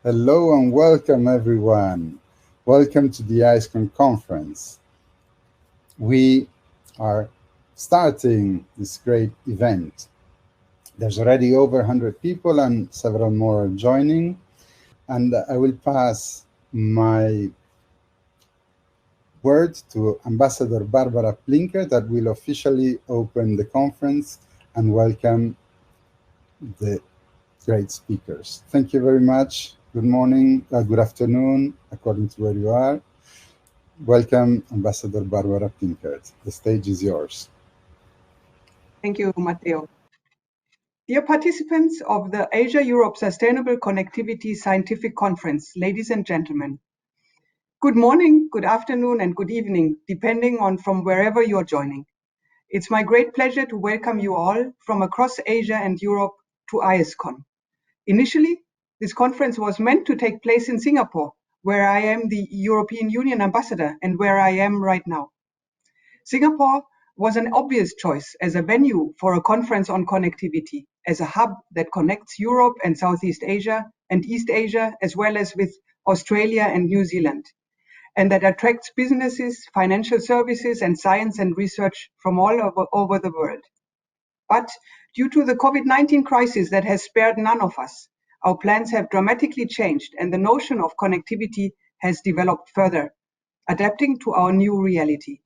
Hello and welcome everyone. Welcome to the AESCON conference. We are starting this great event. There's already over 100 people and several more are joining. And I will pass my word to Ambassador Barbara Plinker that will officially open the conference and welcome the great speakers. Thank you very much. Good morning, good afternoon, according to where you are. Welcome, Ambassador Barbara Pinkert. The stage is yours. Thank you, Matteo. Dear participants of the Asia-Europe Sustainable Connectivity Scientific Conference, ladies and gentlemen, good morning, good afternoon, and good evening, depending on from wherever you're joining. It's my great pleasure to welcome you all from across Asia and Europe to AESCON. Initially, this conference was meant to take place in Singapore, where I am the European Union ambassador and where I am right now. Singapore was an obvious choice as a venue for a conference on connectivity, as a hub that connects Europe and Southeast Asia and East Asia, as well as with Australia and New Zealand, and that attracts businesses, financial services, and science and research from all over the world. But due to the COVID-19 crisis that has spared none of us, our plans have dramatically changed and the notion of connectivity has developed further, adapting to our new reality,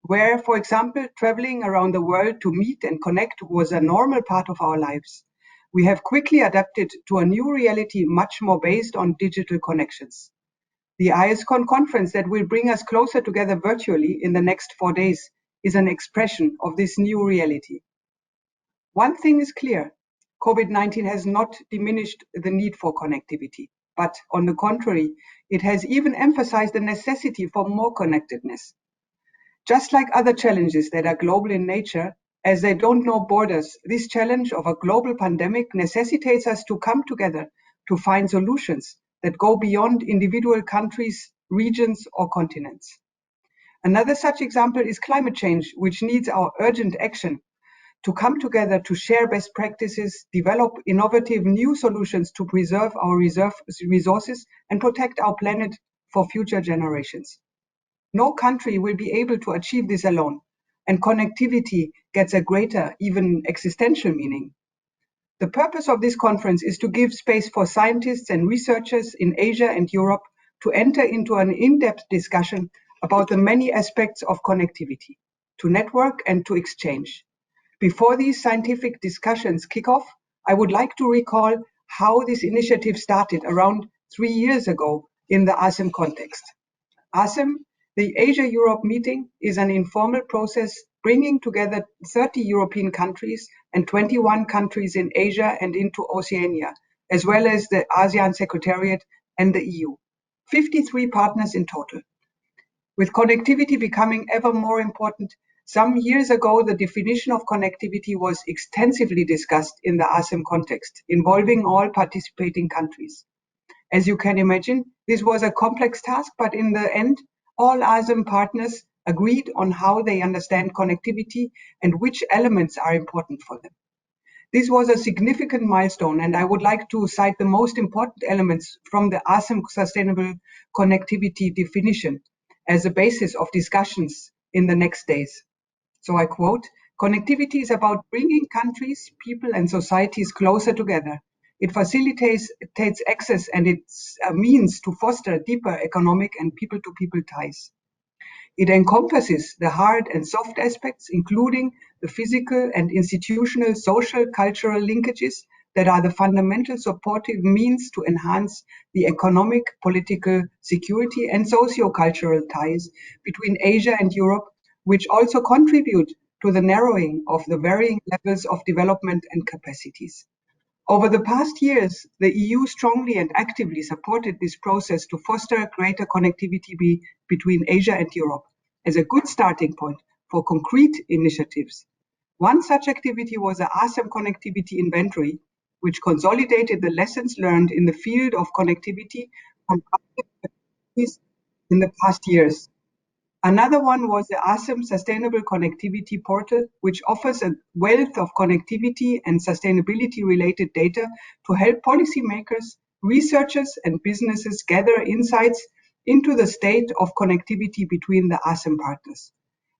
where, for example, traveling around the world to meet and connect was a normal part of our lives. We have quickly adapted to a new reality much more based on digital connections. The AESCON conference that will bring us closer together virtually in the next 4 days is an expression of this new reality. One thing is clear, COVID-19 has not diminished the need for connectivity, but on the contrary, it has even emphasized the necessity for more connectedness. Just like other challenges that are global in nature, as they don't know borders, this challenge of a global pandemic necessitates us to come together to find solutions that go beyond individual countries, regions, or continents. Another such example is climate change, which needs our urgent action to come together to share best practices, develop innovative new solutions to preserve our resources and protect our planet for future generations. No country will be able to achieve this alone, and connectivity gets a greater, even existential meaning. The purpose of this conference is to give space for scientists and researchers in Asia and Europe to enter into an in-depth discussion about the many aspects of connectivity, to network and to exchange. Before these scientific discussions kick off, I would like to recall how this initiative started around 3 years ago in the ASEM context. ASEM, the Asia-Europe meeting, is an informal process bringing together 30 European countries and 21 countries in Asia and into Oceania, as well as the ASEAN Secretariat and the EU. 53 partners in total. With connectivity becoming ever more important, some years ago the definition of connectivity was extensively discussed in the ASEM context, involving all participating countries. As you can imagine, this was a complex task, but in the end, all ASEM partners agreed on how they understand connectivity and which elements are important for them. This was a significant milestone, and I would like to cite the most important elements from the ASEM Sustainable Connectivity definition as a basis of discussions in the next days. So I quote, "Connectivity is about bringing countries, people, and societies closer together. It facilitates access and it's a means to foster deeper economic and people-to-people ties. It encompasses the hard and soft aspects, including the physical and institutional, social, cultural linkages that are the fundamental supportive means to enhance the economic, political, security, and socio-cultural ties between Asia and Europe, which also contribute to the narrowing of the varying levels of development and capacities. Over the past years, the EU strongly and actively supported this process to foster greater connectivity between Asia and Europe as a good starting point for concrete initiatives. One such activity was the ASEM Connectivity Inventory, which consolidated the lessons learned in the field of connectivity from countries in the past years. Another one was the ASEM Sustainable Connectivity Portal, which offers a wealth of connectivity and sustainability-related data to help policymakers researchers and businesses gather insights into the state of connectivity between the ASEAN partners.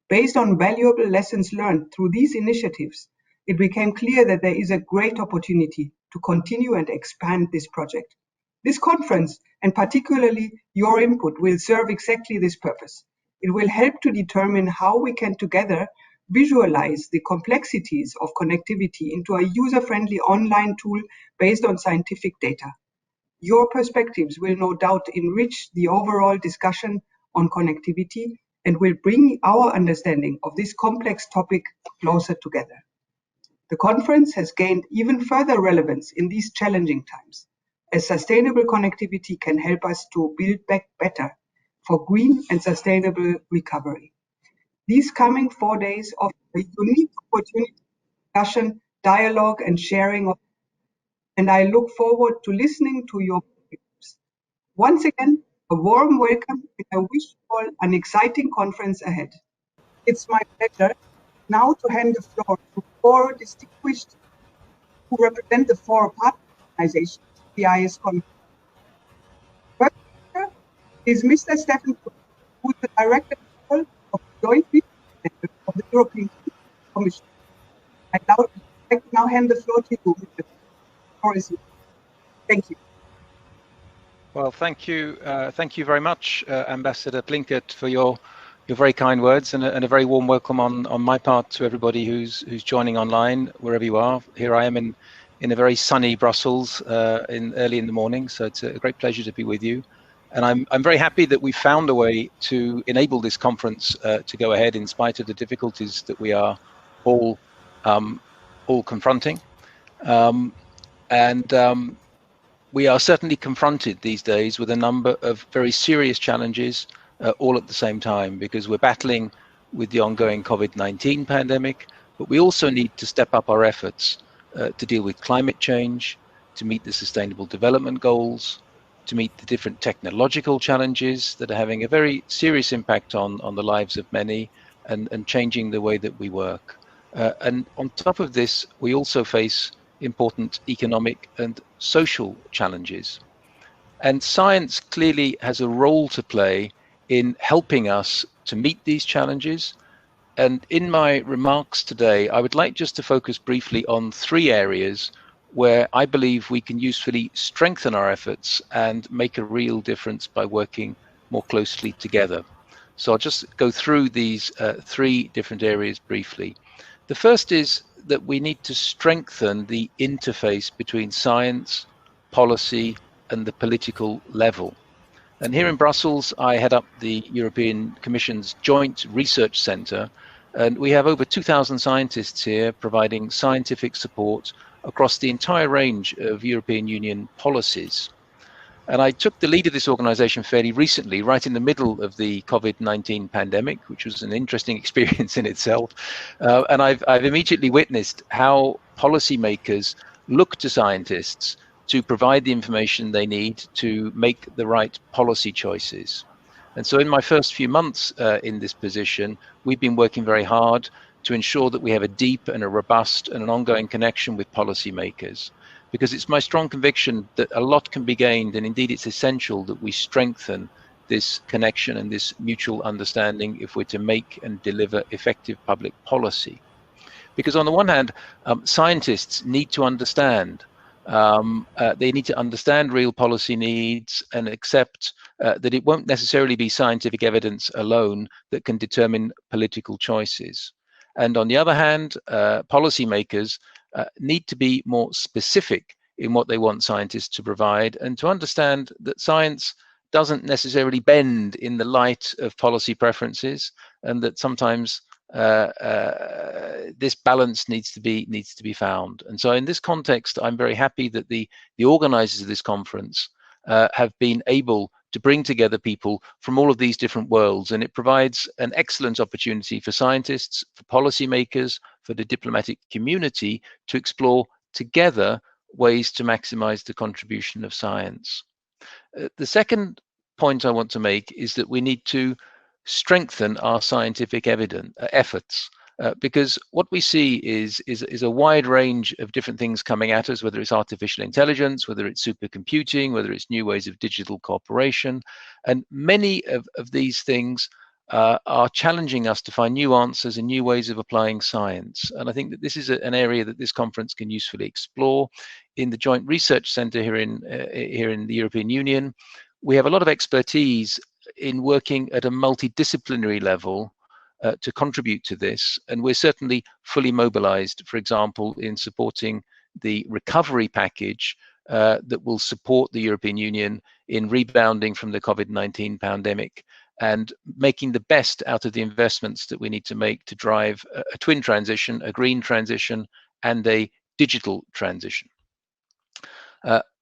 Based on valuable lessons learned through these initiatives, it became clear that there is a great opportunity to continue and expand this project. This conference, and particularly your input, will serve exactly this purpose. It will help to determine how we can together visualize the complexities of connectivity into a user-friendly online tool based on scientific data. Your perspectives will no doubt enrich the overall discussion on connectivity and will bring our understanding of this complex topic closer together. The conference has gained even further relevance in these challenging times, as sustainable connectivity can help us to build back better for green and sustainable recovery. These coming 4 days offer a unique opportunity for discussion, dialogue, and sharing of, and I look forward to listening to your views. Once again, a warm welcome, and I wish you all an exciting conference ahead. It's my pleasure now to hand the floor to four distinguished who represent the four partner organizations, the AESCON. First speaker is Mr. Stefan Toru, who is the Director General of the Joint Research Center of the European Commission. I'd like to now hand the floor to you, Mr. Toru. Thank you. Well, thank you very much, Ambassador Plinkett, for your very kind words and a very warm welcome on my part to everybody who's joining online, wherever you are. Here I am in a very sunny Brussels early in the morning, so it's a great pleasure to be with you. And I'm very happy that we found a way to enable this conference to go ahead in spite of the difficulties that we are all confronting. We are certainly confronted these days with a number of very serious challenges all at the same time, because we're battling with the ongoing COVID-19 pandemic, but we also need to step up our efforts to deal with climate change, to meet the Sustainable Development Goals, to meet the different technological challenges that are having a very serious impact on the lives of many and changing the way that we work. And on top of this, we also face important economic and social challenges. And science clearly has a role to play in helping us to meet these challenges. And in my remarks today, I would like just to focus briefly on three areas where I believe we can usefully strengthen our efforts and make a real difference by working more closely together. So I'll just go through these three different areas briefly. The first is that we need to strengthen the interface between science, policy, and the political level. And here in Brussels, I head up the European Commission's Joint Research Center, and we have over 2,000 scientists here providing scientific support across the entire range of European Union policies. And I took the lead of this organization fairly recently, right in the middle of the COVID-19 pandemic, which was an interesting experience in itself. And I've immediately witnessed how policymakers look to scientists to provide the information they need to make the right policy choices. And so in my first few months in this position, we've been working very hard to ensure that we have a deep and a robust and an ongoing connection with policymakers, because it's my strong conviction that a lot can be gained, and indeed it's essential that we strengthen this connection and this mutual understanding if we're to make and deliver effective public policy. Because on the one hand, scientists need to understand. They need to understand real policy needs and accept that it won't necessarily be scientific evidence alone that can determine political choices. And on the other hand, policymakers need to be more specific in what they want scientists to provide, and to understand that science doesn't necessarily bend in the light of policy preferences, and that sometimes this balance needs to be found. And so in this context, I'm very happy that the organizers of this conference have been able to bring together people from all of these different worlds, and it provides an excellent opportunity for scientists, for policymakers, for the diplomatic community to explore together ways to maximize the contribution of science. The second point I want to make is that we need to strengthen our scientific efforts. because what we see is a wide range of different things coming at us, whether it's artificial intelligence, whether it's supercomputing, whether it's new ways of digital cooperation. And many of these things are challenging us to find new answers and new ways of applying science. And I think that this is an area that this conference can usefully explore. In the Joint Research Centre here in the European Union, we have a lot of expertise in working at a multidisciplinary level to contribute to this, and we're certainly fully mobilized, for example, in supporting the recovery package that will support the European Union in rebounding from the COVID-19 pandemic and making the best out of the investments that we need to make to drive a twin transition, a green transition, and a digital transition.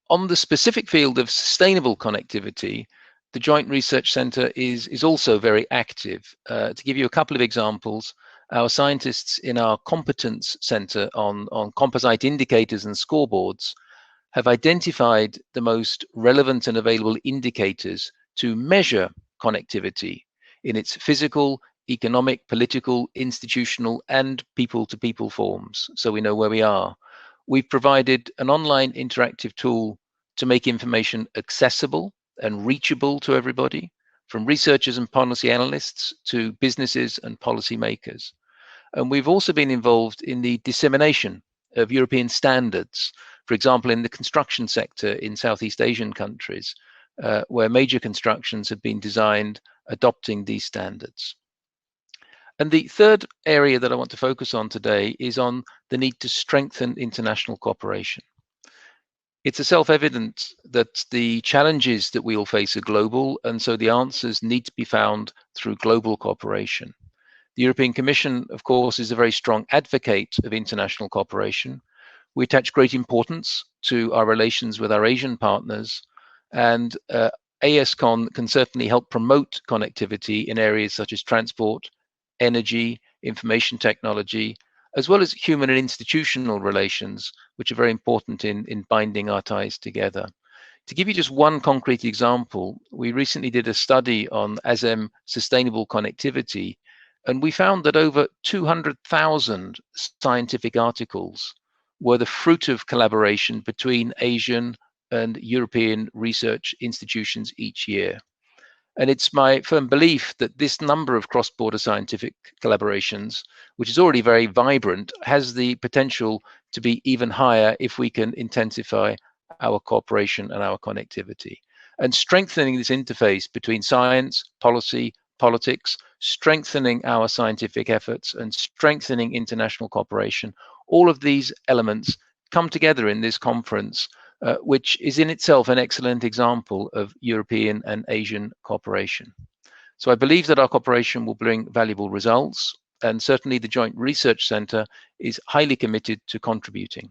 On the specific field of sustainable connectivity, the Joint Research Centre is also very active. To give you a couple of examples, our scientists in our competence centre on composite indicators and scoreboards have identified the most relevant and available indicators to measure connectivity in its physical, economic, political, institutional, and people-to-people forms, so we know where we are. We've provided an online interactive tool to make information accessible and reachable to everybody, from researchers and policy analysts to businesses and policymakers. And we've also been involved in the dissemination of European standards, for example, in the construction sector in Southeast Asian countries, where major constructions have been designed adopting these standards. And the third area that I want to focus on today is on the need to strengthen international cooperation. It's a self-evident that the challenges that we all face are global, and so the answers need to be found through global cooperation. The European Commission, of course, is a very strong advocate of international cooperation. We attach great importance to our relations with our Asian partners, and AESCON can certainly help promote connectivity in areas such as transport, energy, information technology, as well as human and institutional relations, which are very important in binding our ties together. To give you just one concrete example, we recently did a study on ASEAN sustainable connectivity, and we found that over 200,000 scientific articles were the fruit of collaboration between Asian and European research institutions each year. And it's my firm belief that this number of cross-border scientific collaborations, which is already very vibrant, has the potential to be even higher if we can intensify our cooperation and our connectivity. And strengthening this interface between science, policy, politics, strengthening our scientific efforts and strengthening international cooperation, all of these elements come together in this conference, which is in itself an excellent example of European and Asian cooperation. So I believe that our cooperation will bring valuable results, and certainly the Joint Research Centre is highly committed to contributing.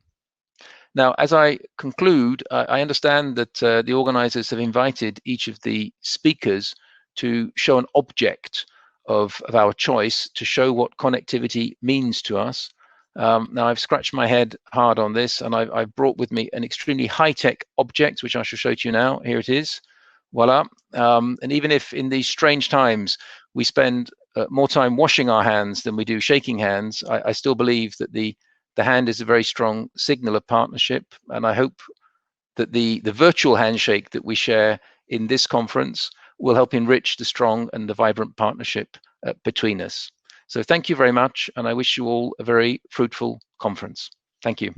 Now, as I conclude, I understand that the organisers have invited each of the speakers to show an object of our choice to show what connectivity means to us. Now, I've scratched my head hard on this, and I've brought with me an extremely high-tech object, which I shall show to you now. Here it is. Voila. And even if in these strange times we spend more time washing our hands than we do shaking hands, I still believe that the hand is a very strong signal of partnership, and I hope that the virtual handshake that we share in this conference will help enrich the strong and the vibrant partnership between us. So thank you very much, and I wish you all a very fruitful conference. Thank you.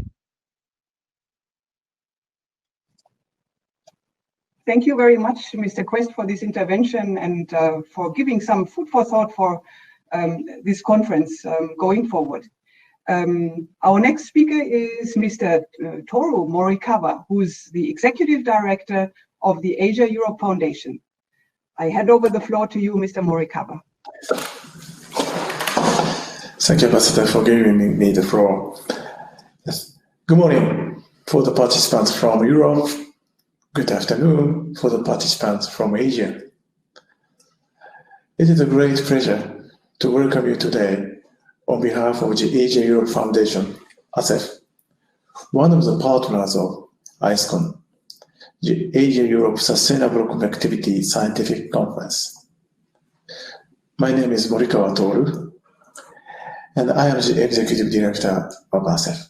Thank you very much, Mr. Quest, for this intervention and for giving some food for thought for this conference going forward. Our next speaker is Mr. Toru Morikawa, who's the Executive Director of the Asia-Europe Foundation. I hand over the floor to you, Mr. Morikawa. Thank you, Ambassador, for giving me the floor. Yes. Good morning for the participants from Europe. Good afternoon for the participants from Asia. It is a great pleasure to welcome you today on behalf of the Asia-Europe Foundation, ASEF, one of the partners of AESCON, the Asia-Europe Sustainable Connectivity Scientific Conference. My name is Morikawa Toru, and I am the Executive Director of ASEF.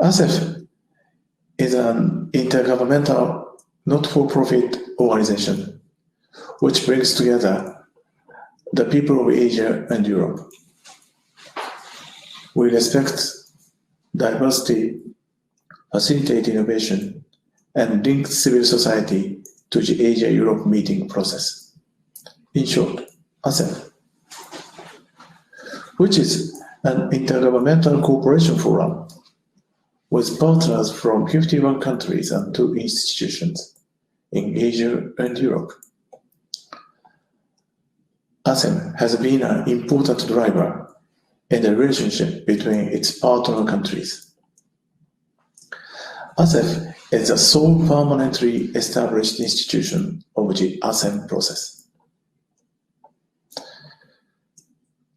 ASEF is an intergovernmental not-for-profit organization which brings together the people of Asia and Europe. We respect diversity, facilitate innovation, and link civil society to the Asia-Europe meeting process. In short, ASEAN, which is an intergovernmental cooperation forum with partners from 51 countries and 2 institutions in Asia and Europe. ASEAN has been an important driver in the relationship between its partner countries. ASEF is the sole permanently established institution of the ASEAN process.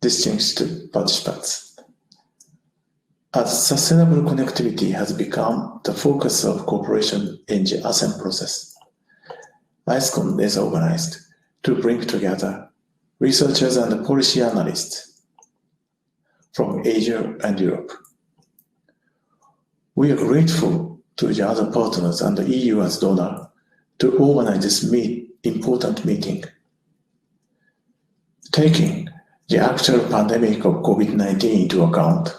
Distinguished participants, as sustainable connectivity has become the focus of cooperation in the ASEAN process, AESCON is organized to bring together researchers and policy analysts from Asia and Europe. We are grateful to the other partners and the EU as donor to organize this important meeting. Taking the actual pandemic of COVID-19 into account,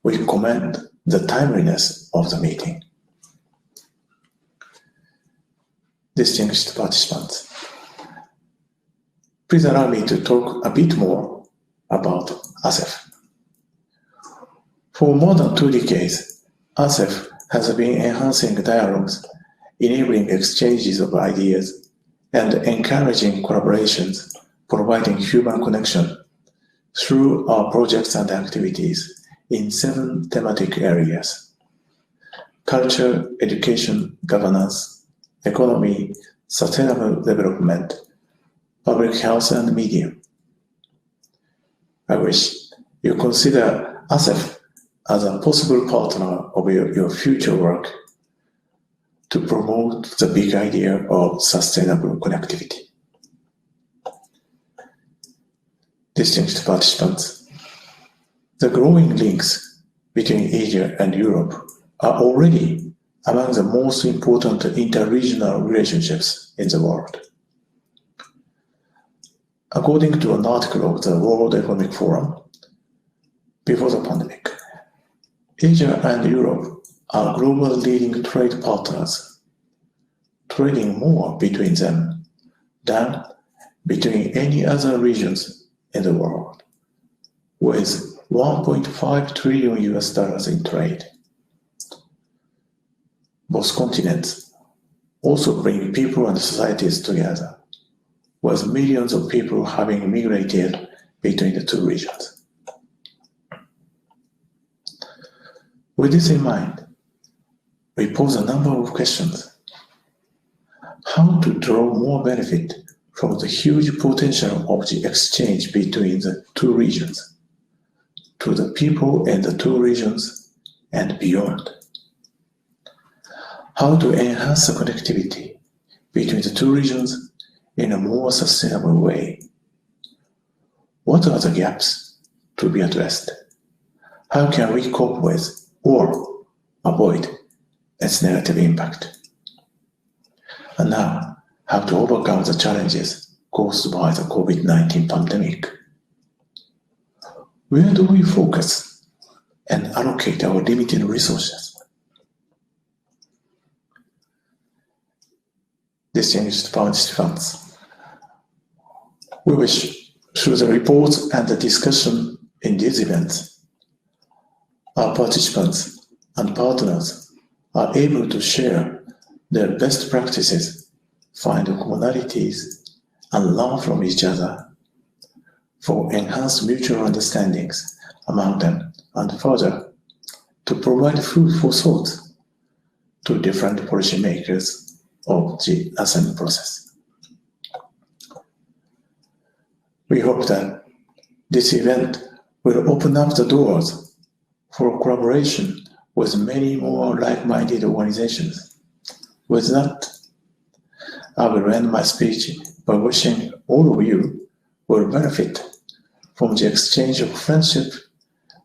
we commend the timeliness of the meeting. Distinguished participants, please allow me to talk a bit more about ASEF. For more than 2 decades, ASEF has been enhancing dialogues, enabling exchanges of ideas, and encouraging collaborations, providing human connection through our projects and activities in 7 thematic areas: culture, education, governance, economy, sustainable development, public health, and media. I wish you consider ASEF as a possible partner of your future work to promote the big idea of sustainable connectivity. Distinguished participants, the growing links between Asia and Europe are already among the most important inter-regional relationships in the world. According to an article of the World Economic Forum, before the pandemic, Asia and Europe are global leading trade partners, trading more between them than between any other regions in the world, with $1.5 trillion in trade. Both continents also bring people and societies together, with millions of people having migrated between the 2 regions. With this in mind, we pose a number of questions. How to draw more benefit from the huge potential of the exchange between the 2 regions, to the people in the 2 regions and beyond? How to enhance the connectivity between the 2 regions in a more sustainable way? What are the gaps to be addressed? How can we cope with or avoid its negative impact? And now, how to overcome the challenges caused by the COVID-19 pandemic? Where do we focus and allocate our limited resources? Distinguished participants, we wish, through the reports and the discussion in these events, our participants and partners are able to share their best practices, find commonalities, and learn from each other for enhanced mutual understandings among them, and further, to provide food for thought to different policymakers of the ASEAN process. We hope that this event will open up the doors for collaboration with many more like-minded organizations. With that, I will end my speech by wishing all of you will benefit from the exchange of friendship,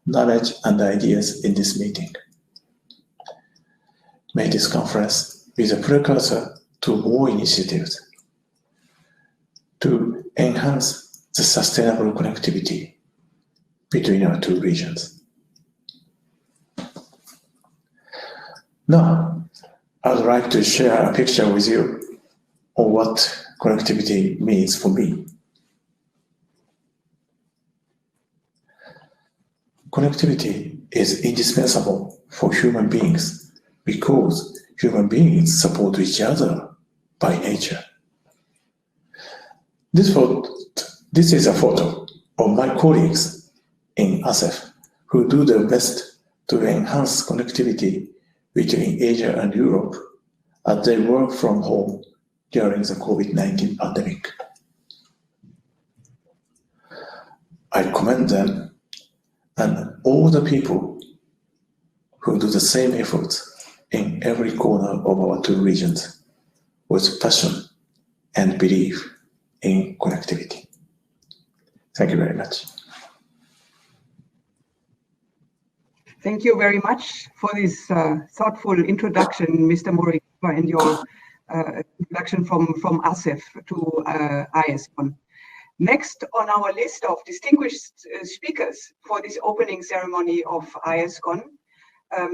knowledge, and ideas in this meeting. May this conference be the precursor to more initiatives to enhance the sustainable connectivity between our two regions. Now, I would like to share a picture with you of what connectivity means for me. Connectivity is indispensable for human beings because human beings support each other by nature. This is a photo of my colleagues in ASEF who do their best to enhance connectivity between Asia and Europe as they work from home during the COVID-19 pandemic. I commend them and all the people who do the same efforts in every corner of our two regions with passion and belief in connectivity. Thank you very much. Thank you very much for this thoughtful introduction, Mr. Morikawa, and your introduction from ASEF to AESCON. Next on our list of distinguished speakers for this opening ceremony of AESCON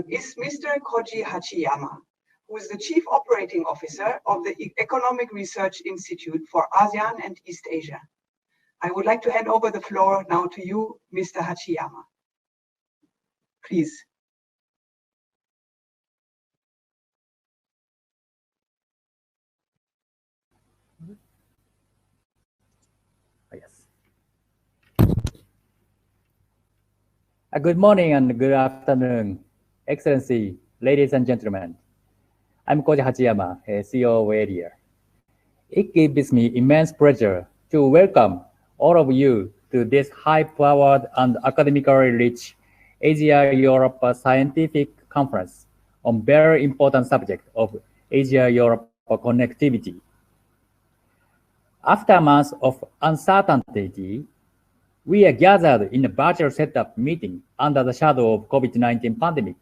is Mr. Koji Hachiyama, who is the Chief Operating Officer of the Economic Research Institute for ASEAN and East Asia. I would like to hand over the floor now to you, Mr. Hachiyama. Please. Yes. Good morning and good afternoon, Excellency, ladies and gentlemen. I'm Koji Hachiyama, CEO of AEDIA. It gives me immense pleasure to welcome all of you to this high-powered and academically rich Asia-Europe Scientific Conference on very important subject of Asia-Europe connectivity. After months of uncertainty, we are gathered in a virtual setup meeting under the shadow of COVID-19 pandemic,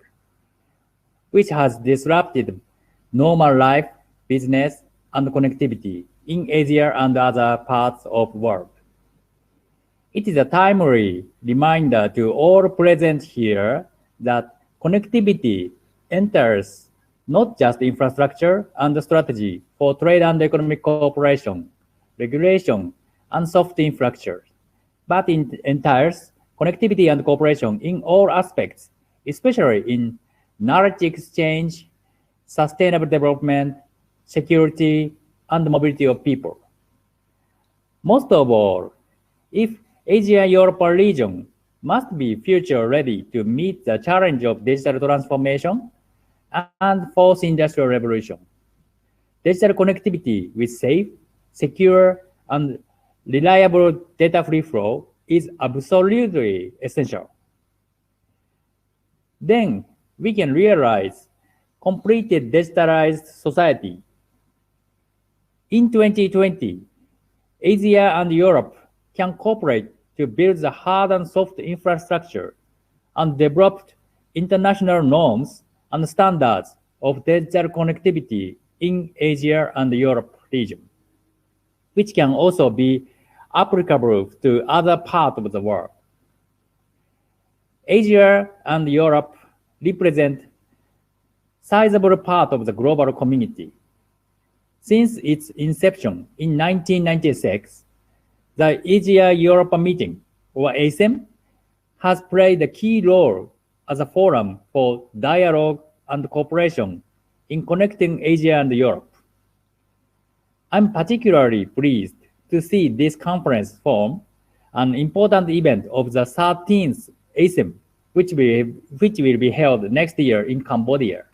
which has disrupted normal life, business, and connectivity in Asia and other parts of the world. It is a timely reminder to all present here that connectivity enters not just infrastructure and strategy for trade and economic cooperation, regulation, and soft infrastructure, but it enters connectivity and cooperation in all aspects, especially in knowledge exchange, sustainable development, security, and mobility of people. Most of all, if Asia-Europe region must be future-ready to meet the challenge of digital transformation and fourth industrial revolution. Digital connectivity with safe, secure, and reliable data free flow is absolutely essential. Then we can realize completed digitalized society. In 2020, Asia and Europe can cooperate to build the hard and soft infrastructure and develop international norms and standards of digital connectivity in Asia and Europe region, which can also be applicable to other parts of the world. Asia and Europe represent sizable part of the global community. Since its inception in 1996, the Asia-Europe meeting, or ASEM, has played a key role as a forum for dialogue and cooperation in connecting Asia and Europe. I'm particularly pleased to see this conference form an important event of the 13th ASEM, which will be held next year in Cambodia.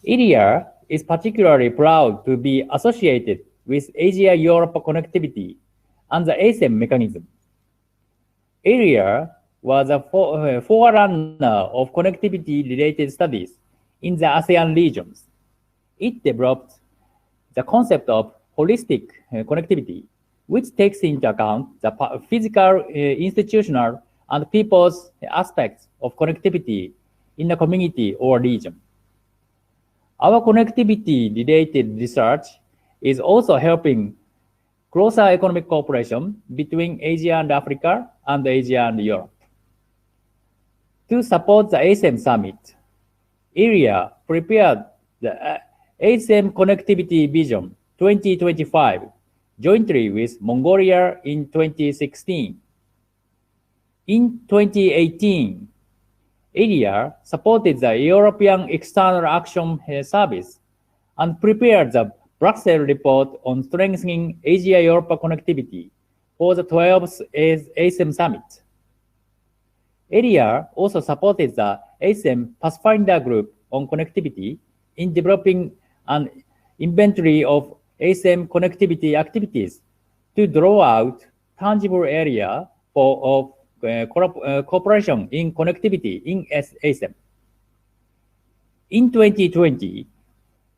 AEDIA is particularly proud to be associated with Asia-Europe connectivity and the ASEM mechanism. AEDIA was a forerunner of connectivity-related studies in the ASEAN regions. It developed the concept of holistic connectivity which takes into account the physical, institutional, and people's aspects of connectivity in a community or region. Our connectivity-related research is also helping closer economic cooperation between Asia and Africa and Asia and Europe. To support the ASEAN Summit, AREA prepared the ASEAN Connectivity Vision 2025 jointly with Mongolia in 2016. In 2018, AREA supported the European External Action Service and prepared the Brussels report on strengthening Asia-Europe connectivity for the 12th ASEAN Summit. AREA also supported the ASEAN Pathfinder Group on connectivity in developing an inventory of ASEAN connectivity activities to draw out tangible area of cooperation in connectivity in ASEAN. In 2020,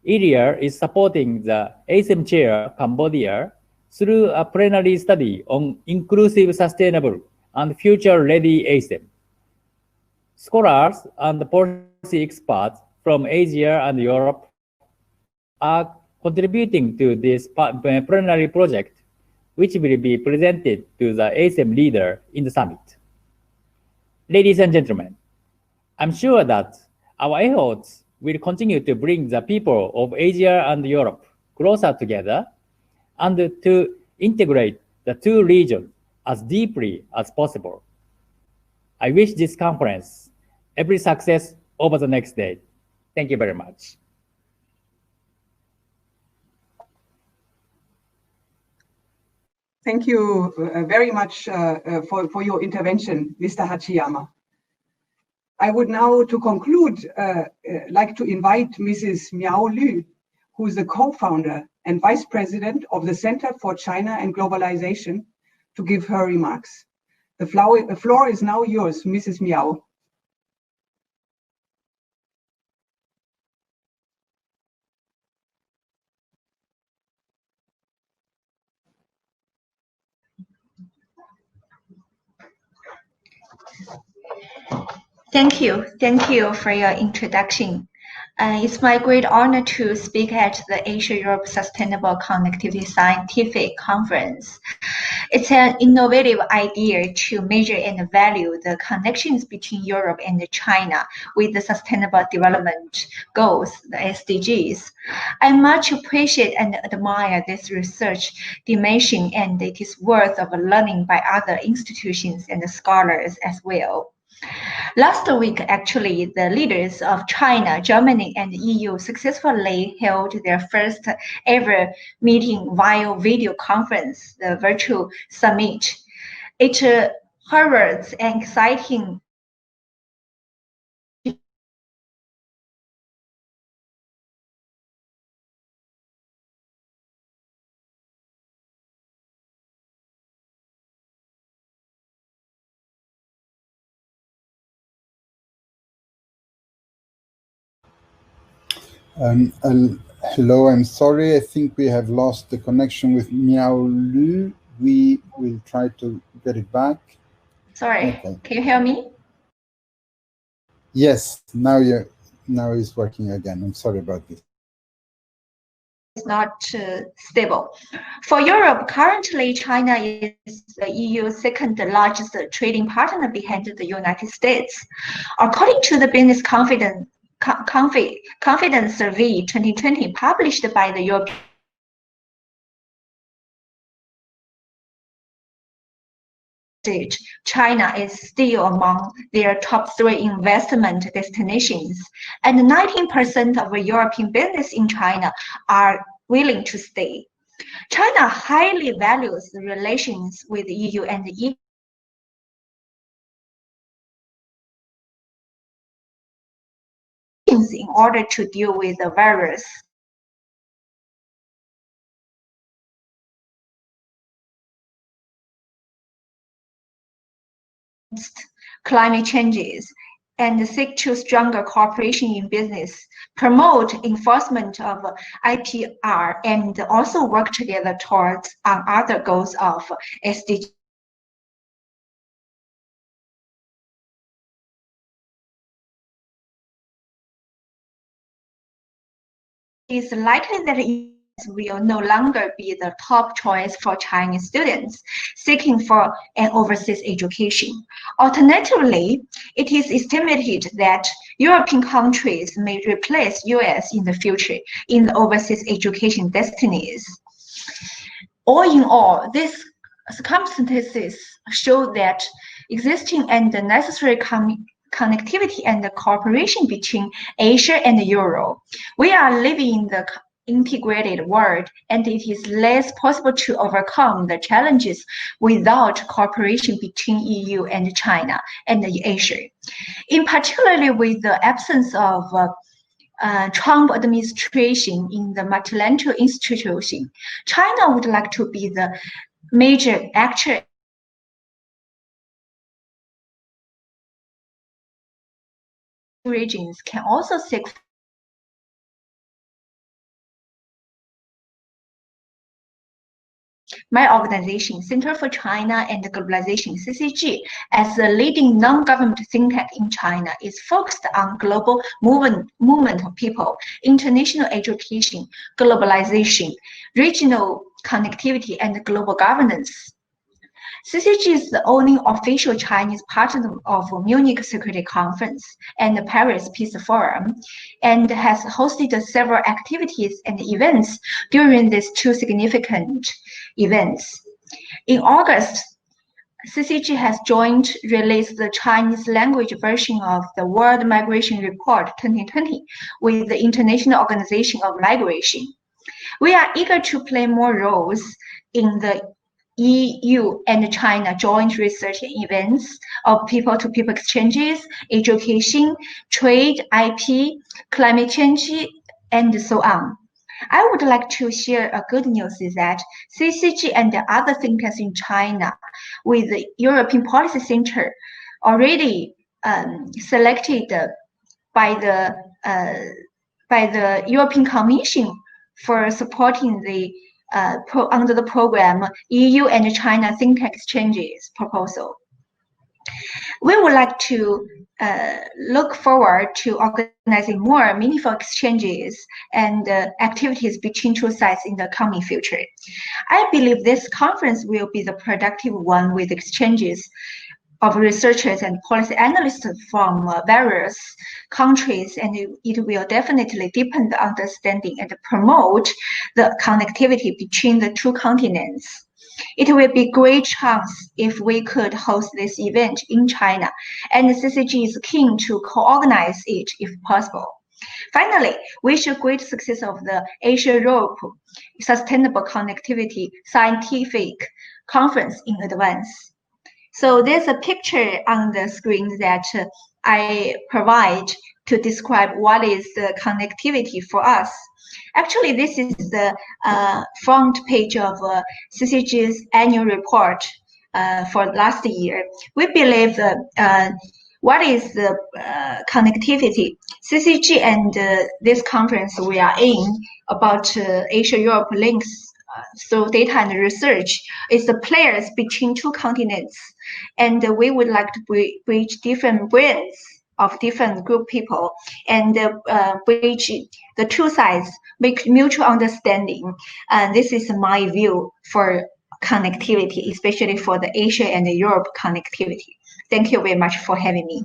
AREA is supporting the ASEAN Chair Cambodia through a plenary study on inclusive, sustainable, and future-ready ASEAN. Scholars and policy experts from Asia and Europe are contributing to this plenary project, which will be presented to the ASEAN leader in the summit. Ladies and gentlemen, I'm sure that our efforts will continue to bring the people of Asia and Europe closer together and to integrate the two regions as deeply as possible. I wish this conference every success over the next day. Thank you very much. Thank you very much for your intervention, Mr. Hachiyama. I would now, to conclude, like to invite Mrs. Miao Lu, who is the co-founder and vice president of the Center for China and Globalization, to give her remarks. The floor is now yours, Mrs. Miao. Thank you. Thank you for your introduction. It's my great honor to speak at the Asia-Europe Sustainable Connectivity Scientific Conference. It's an innovative idea to measure and value the connections between Europe and China with the Sustainable Development Goals, the SDGs. I much appreciate and admire this research dimension, and it is worth of learning by other institutions and scholars as well. Last week, actually, the leaders of China, Germany, and EU successfully held their first ever meeting via video conference, the virtual summit. It heralds an exciting Hello, I'm sorry. I think we have lost the connection with Miao Lu. We will try to get it back. Sorry, okay. Can you hear me? Yes, now it's working again. I'm sorry about this. It's not stable. For Europe, currently China is the EU's second largest trading partner behind the United States. According to the Business Confidence Survey 2020 published by the European China is still among their top 3 investment destinations, and 19% of European business in China are willing to stay. China highly values the relations with the EU and the in order to deal with the various climate changes. and seek to stronger cooperation in business, promote enforcement of IPR, and also work together towards other goals of SDG. It's likely that will no longer be the top choice for Chinese students seeking for an overseas education. Alternatively, it is estimated that European countries may replace US in the future in the overseas education destinies. All in all, these circumstances show that existing and necessary connectivity and cooperation between Asia and Europe. We are living in the integrated world, and it is less possible to overcome the challenges without cooperation between EU and China and Asia. In particular, with the absence of Trump administration in the multilateral institution, China would like to be the major actor regions can also seek my organization, Center for China and Globalization, CCG, as a leading non-government think tank in China, is focused on global movement of people, international education, globalization, regional connectivity, and global governance. CCG is the only official Chinese partner of Munich Security Conference and the Paris Peace Forum, and has hosted several activities and events during these two significant events. In August, CCG has jointly released the Chinese language version of the World Migration Report 2020 with the International Organization of Migration. We are eager to play more roles in the EU and China joint research events of people-to-people exchanges, education, trade, IP, climate change, and so on. I would like to share a good news is that CCG and the other think tanks in China with the European Policy Center already selected by the European Commission for supporting the under the program EU and China think tank exchanges proposal. We would like to look forward to organizing more meaningful exchanges and activities between two sides in the coming future. I believe this conference will be the productive one with exchanges of researchers and policy analysts from various countries, and it will definitely deepen the understanding and promote the connectivity between the two continents. It will be a great chance if we could host this event in China, and CCG is keen to co-organize it if possible. Finally, wish a great success of the Asia-Europe Sustainable Connectivity Scientific Conference in advance. So there's a picture on the screen that I provide to describe what is the connectivity for us. Actually, this is the front page of CCG's annual report for last year. We believe what is the connectivity? CCG and this conference we are in about Asia-Europe links through data and research is the players between two continents, and we would like to bridge different brains of different group people and bridge the two sides, make mutual understanding. And this is my view for connectivity, especially for the Asia and the Europe connectivity. Thank you very much for having me.